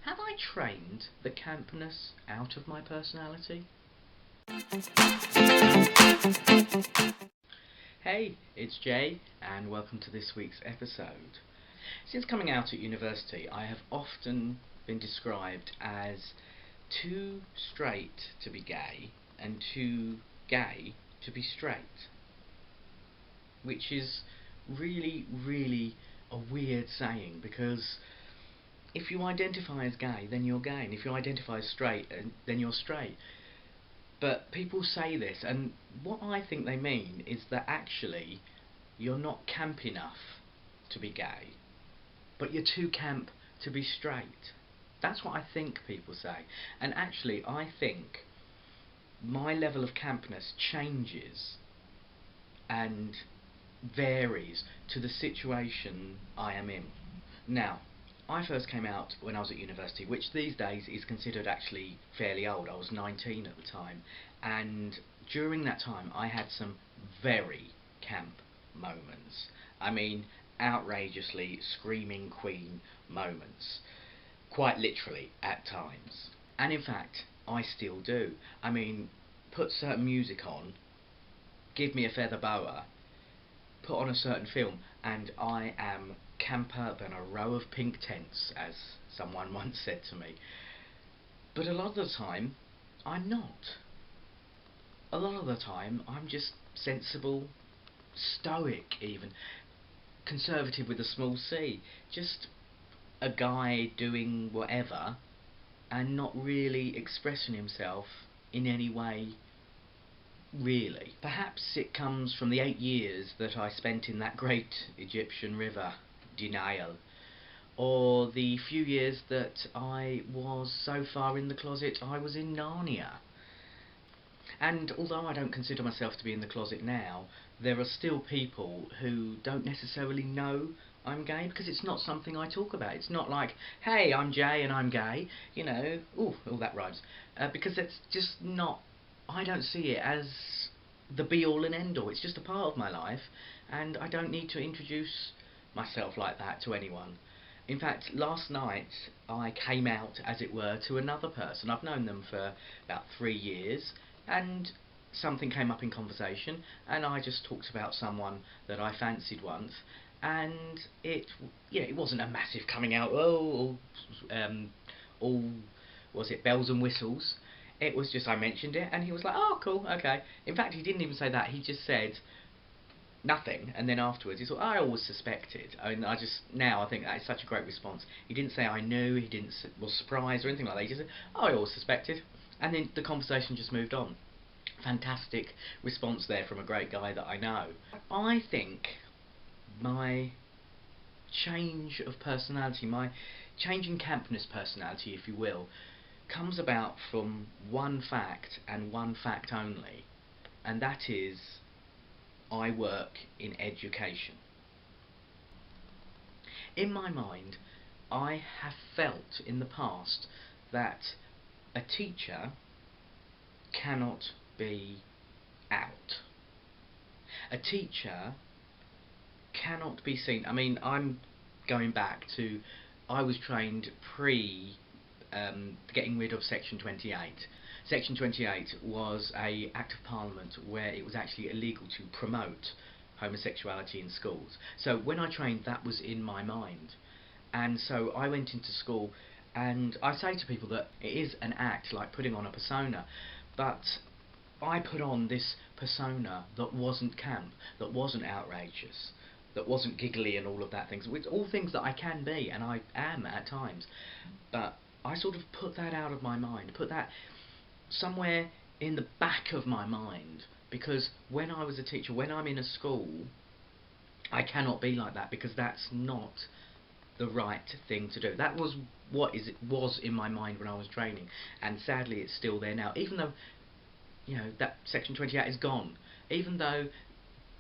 Have I trained the campness out of my personality? Hey, it's Jay, and welcome to this week's episode. Since coming out at university, I have often been described as too straight to be gay and too gay to be straight, which is really a weird saying, because if you identify as gay, then you're gay, and if you identify as straight, then you're straight. But people say this, and what I think they mean is that actually you're not camp enough to be gay, but you're too camp to be straight. That's what I think people say. And actually, I think my level of campness changes and varies to the situation I am in. Now, I first came out when I was at university, which these days is considered actually fairly old. I was 19 at the time, and during that time I had some very camp moments. I mean, outrageously screaming Queen moments, quite literally at times. And in fact, I still do. I mean, put certain music on, give me a feather boa, put on a certain film, and I am camper than a row of pink tents, as someone once said to me. But a lot of the time, I'm not. A lot of the time, I'm just sensible, stoic even, conservative with a small c, just a guy doing whatever and not really expressing himself in any way. Really. Perhaps it comes from the 8 years that I spent in that great Egyptian river, Denial, or the few years that I was so far in the closet I was in Narnia. And although I don't consider myself to be in the closet now, there are still people who don't necessarily know I'm gay, because it's not something I talk about. It's not like, hey, I'm Jay and I'm gay, you know, ooh, all that rhymes, because it's just not. I don't see it as the be-all and end-all. It's just a part of my life, and I don't need to introduce myself like that to anyone. In fact, last night I came out, as it were, to another person. I've known them for about 3 years, and something came up in conversation, and I just talked about someone that I fancied once, and it wasn't a massive coming out, all was it bells and whistles. It was just, I mentioned it, and he was like, oh, cool, okay. In fact, he didn't even say that. He just said nothing, and then afterwards he thought, I always suspected. I mean, now I think that is such a great response. He didn't say I knew, he didn't was surprised or anything like that. He just said, oh, I always suspected, and then the conversation just moved on. Fantastic response there from a great guy that I know. I think my change of personality, my change in campness personality, if you will, comes about from one fact and one fact only, and that is I work in education. In my mind, I have felt in the past that a teacher cannot be out. A teacher cannot be seen. I mean, I'm going back to, I was trained pre getting rid of Section 28. Section 28 was an Act of Parliament where it was actually illegal to promote homosexuality in schools. So when I trained, that was in my mind. And so I went into school, and I say to people that it is an act, like putting on a persona, but I put on this persona that wasn't camp, that wasn't outrageous, that wasn't giggly and all of that things. It's all things that I can be, and I am at times. But I sort of put that out of my mind, put that somewhere in the back of my mind, because when I was a teacher, when I'm in a school, I cannot be like that, because that's not the right thing to do. That was it was in my mind when I was training, and sadly it's still there now, even though that Section 28 is gone, even though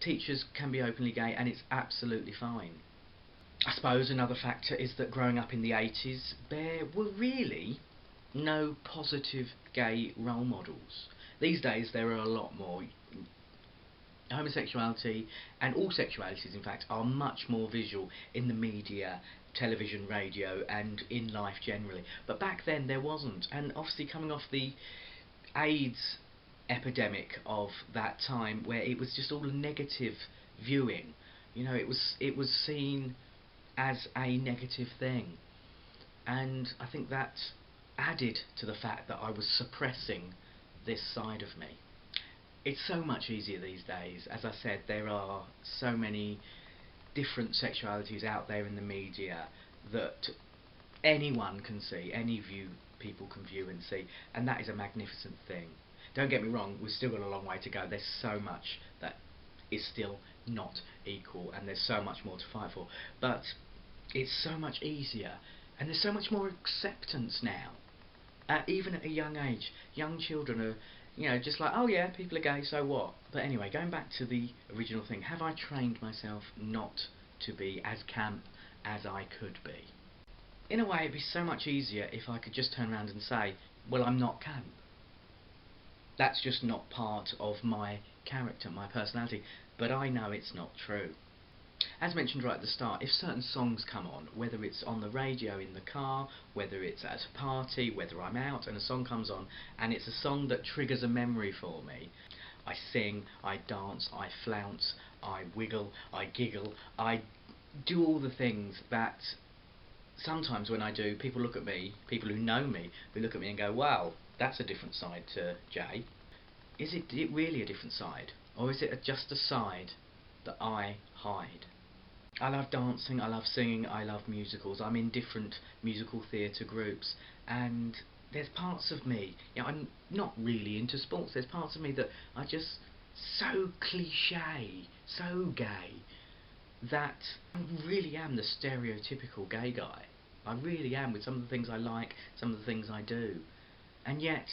teachers can be openly gay, and it's absolutely fine. I suppose another factor is that growing up in the 80s, there were really no positive gay role models. These days there are a lot more. Homosexuality, and all sexualities in fact, are much more visual in the media, television, radio, and in life generally. But back then there wasn't, and obviously coming off the AIDS epidemic of that time, where it was just all negative viewing. You know, it was seen as a negative thing, and I think that added to the fact that I was suppressing this side of me. It's so much easier these days. As I said, there are so many different sexualities out there in the media that anyone can see, people can view and see, and that is a magnificent thing. Don't get me wrong, we've still got a long way to go. There's so much that is still not equal, and there's so much more to fight for, but it's so much easier, and there's so much more acceptance now. Even at a young age, young children are, you know, just like, oh yeah, people are gay, so what? But anyway, going back to the original thing, have I trained myself not to be as camp as I could be? In a way, it'd be so much easier if I could just turn around and say, well, I'm not camp. That's just not part of my character, my personality, but I know it's not true. As mentioned right at the start, if certain songs come on, whether it's on the radio in the car, whether it's at a party, whether I'm out and a song comes on and it's a song that triggers a memory for me, I sing, I dance, I flounce, I wiggle, I giggle, I do all the things that sometimes when I do, people look at me, people who know me, who look at me and go, wow, that's a different side to Jay. Is it really a different side? Or is it just a side that I hide? I love dancing, I love singing, I love musicals. I'm in different musical theatre groups, and there's parts of me, you know, I'm not really into sports, there's parts of me that are just so cliche, so gay, that I really am the stereotypical gay guy. I really am, with some of the things I like, some of the things I do. And yet,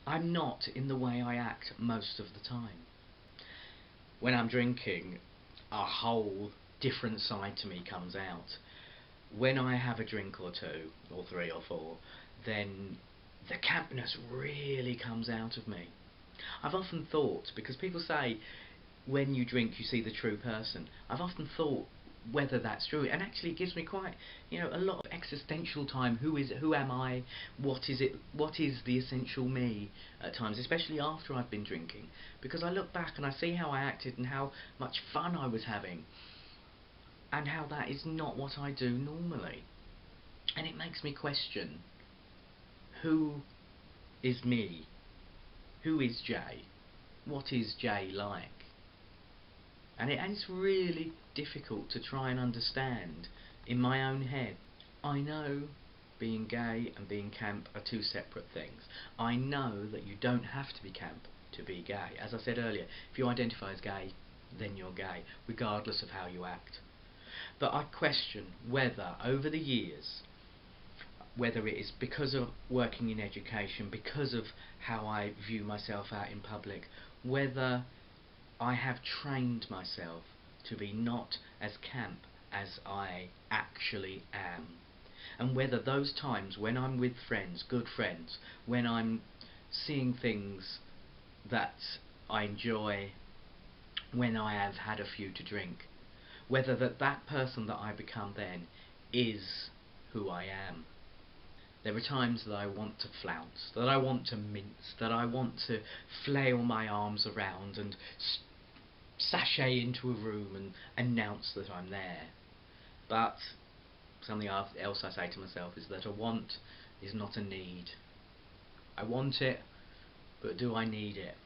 I'm not in the way I act most of the time. When I'm drinking, a whole different side to me comes out. When I have a drink or two, or three or four, then the campness really comes out of me. I've often thought, because people say when you drink you see the true person, I've often thought whether that's true, and actually it gives me quite, you know, a lot of existential time. Who am I? What is the essential me at times, especially after I've been drinking, because I look back and I see how I acted and how much fun I was having, and how that is not what I do normally, and it makes me question, who is me? Who is Jay? What is Jay like? And it's really difficult to try and understand in my own head. I know being gay and being camp are two separate things. I know that you don't have to be camp to be gay. As I said earlier, if you identify as gay, then you're gay, regardless of how you act. But I question whether, over the years, whether it is because of working in education, because of how I view myself out in public, whether I have trained myself to be not as camp as I actually am, and whether those times when I'm with friends, good friends, when I'm seeing things that I enjoy, when I have had a few to drink, whether that person that I become then is who I am. There are times that I want to flounce, that I want to mince, that I want to flail my arms around and sashay into a room and announce that I'm there. But something else I say to myself is that a want is not a need. I want it, but do I need it?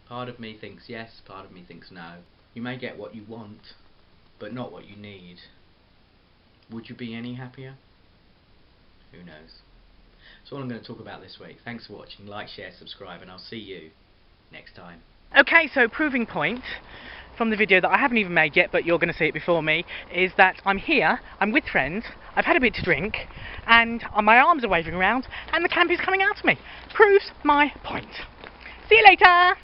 Part of me thinks yes, part of me thinks no. You may get what you want, but not what you need. Would you be any happier? Who knows? That's all I'm going to talk about this week. Thanks for watching. Like, share, subscribe, and I'll see you next time. Okay, so proving point from the video that I haven't even made yet, but you're going to see it before me, is that I'm here, I'm with friends, I've had a bit to drink, and my arms are waving around, and the camp is coming out to me. Proves my point. See you later!